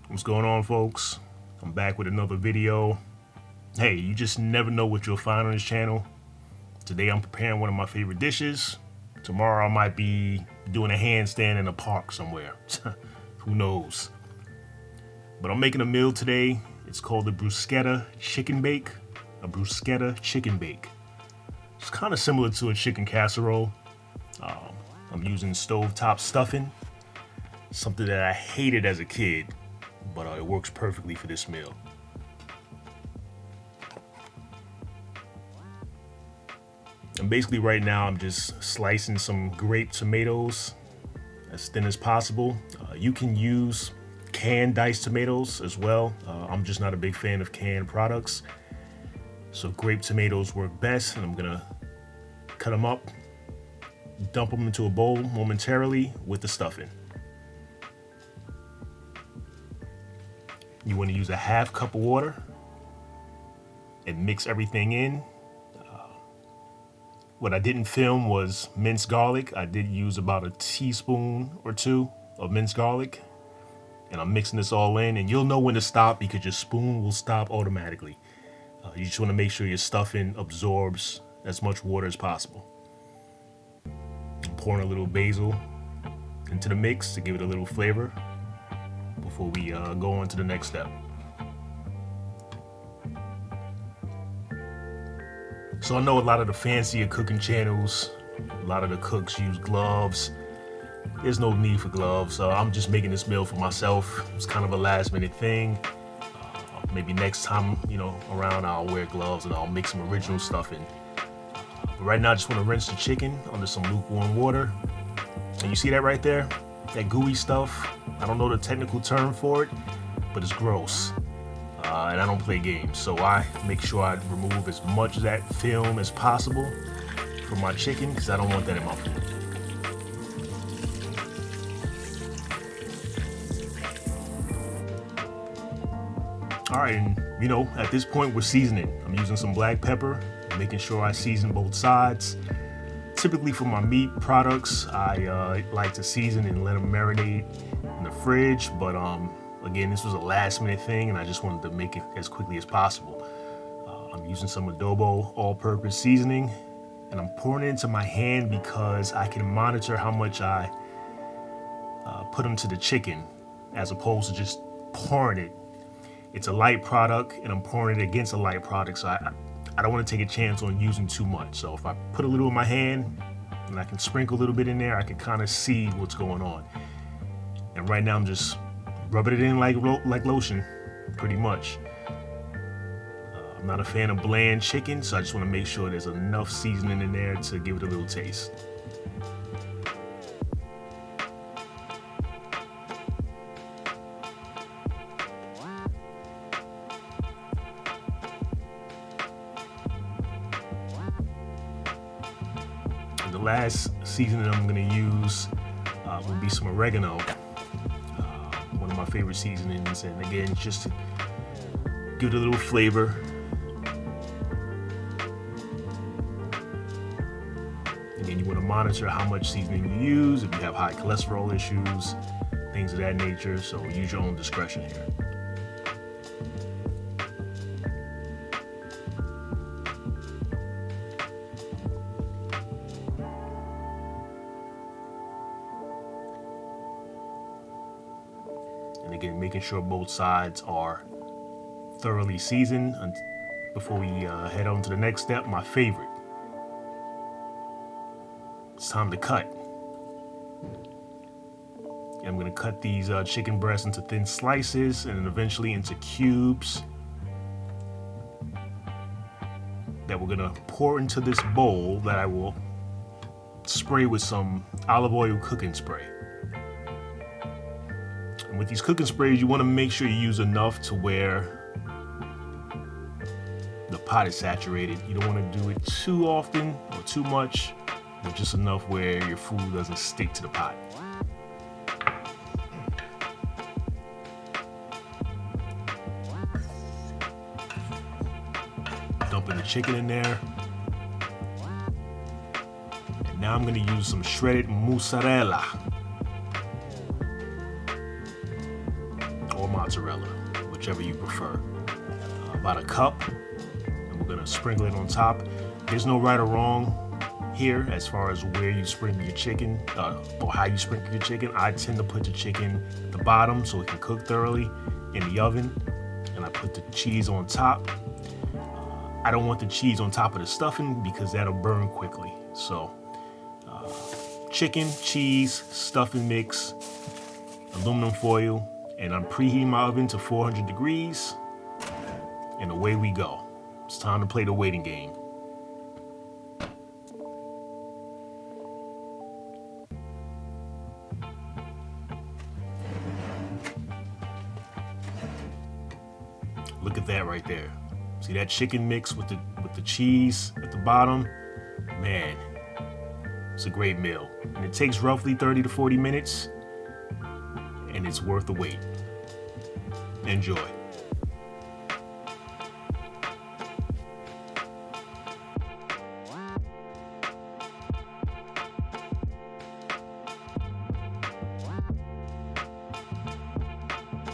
What's going on, folks? I'm back with another video. Hey, you just never know what you'll find on this channel. Today I'm preparing one of my favorite dishes. Tomorrow I might be doing a handstand in a park somewhere. Who knows? But I'm making a meal today. It's called the Bruschetta Chicken Bake. A Bruschetta Chicken Bake. It's kind of similar to a chicken casserole. I'm using stovetop stuffing. Something that I hated as a kid, but it works perfectly for this meal. And basically right now I'm just slicing some grape tomatoes as thin as possible. You can use canned diced tomatoes as well. I'm just not a big fan of canned products. So grape tomatoes work best, and I'm gonna cut them up, dump them into a bowl momentarily with the stuffing. You want to use a half cup of water and mix everything in. What I didn't film was minced garlic. I did use about a teaspoon or two of minced garlic. And I'm mixing this all in, and you'll know when to stop because your spoon will stop automatically. You just want to make sure your stuffing absorbs as much water as possible. I'm pouring a little basil into the mix to give it a little flavor before we go on to the next step. So I know a lot of the fancier cooking channels, a lot of the cooks use gloves. There's no need for gloves. I'm just making this meal for myself. It's kind of a last minute thing. Maybe next time, around, I'll wear gloves and I'll make some original stuffing. But right now I just want to rinse the chicken under some lukewarm water. And you see that right there? That gooey stuff. I don't know the technical term for it, but it's gross. And I don't play games, so I make sure I remove as much of that film as possible from my chicken because I don't want that in my food. All right, and at this point we're seasoning. I'm using some black pepper, making sure I season both sides. Typically for my meat products, I like to season and let them marinate in the fridge, but again, this was a last minute thing and I just wanted to make it as quickly as possible. I'm using some adobo all-purpose seasoning, and I'm pouring it into my hand because I can monitor how much I put into the chicken as opposed to just pouring it. It's a light product and I'm pouring it against a light product, so I don't want to take a chance on using too much. So if I put a little in my hand and I can sprinkle a little bit in there, I can kind of see what's going on. And right now I'm just rubbing it in like lotion, pretty much. I'm not a fan of bland chicken, so I just want to make sure there's enough seasoning in there to give it a little taste. And the last seasoning I'm going to use will be some oregano. One of my favorite seasonings, and again, just to give it a little flavor. Again, you want to monitor how much seasoning you use if you have high cholesterol issues, things of that nature, so use your own discretion here. And again, making sure both sides are thoroughly seasoned before we head on to the next step, my favorite. It's time to cut. And I'm going to cut these chicken breasts into thin slices and then eventually into cubes that we're going to pour into this bowl that I will spray with some olive oil cooking spray. And with these cooking sprays, you want to make sure you use enough to where the pot is saturated. You don't want to do it too often or too much, but just enough where your food doesn't stick to the pot. Dumping the chicken in there. And now I'm going to use some shredded mozzarella. or mozzarella, whichever you prefer. About a cup, and we're gonna sprinkle it on top. There's no right or wrong here as far as where you sprinkle your chicken or how you sprinkle your chicken. I tend to put the chicken at the bottom so it can cook thoroughly in the oven, and I put the cheese on top. I don't want the cheese on top of the stuffing because that'll burn quickly. So chicken, cheese, stuffing mix, aluminum foil, and I'm preheating my oven to 400 degrees, and away we go. It's time to play the waiting game. Look at that right there. See that chicken mix with the cheese at the bottom? Man, it's a great meal. And it takes roughly 30 to 40 minutes, and it's worth the wait. Enjoy.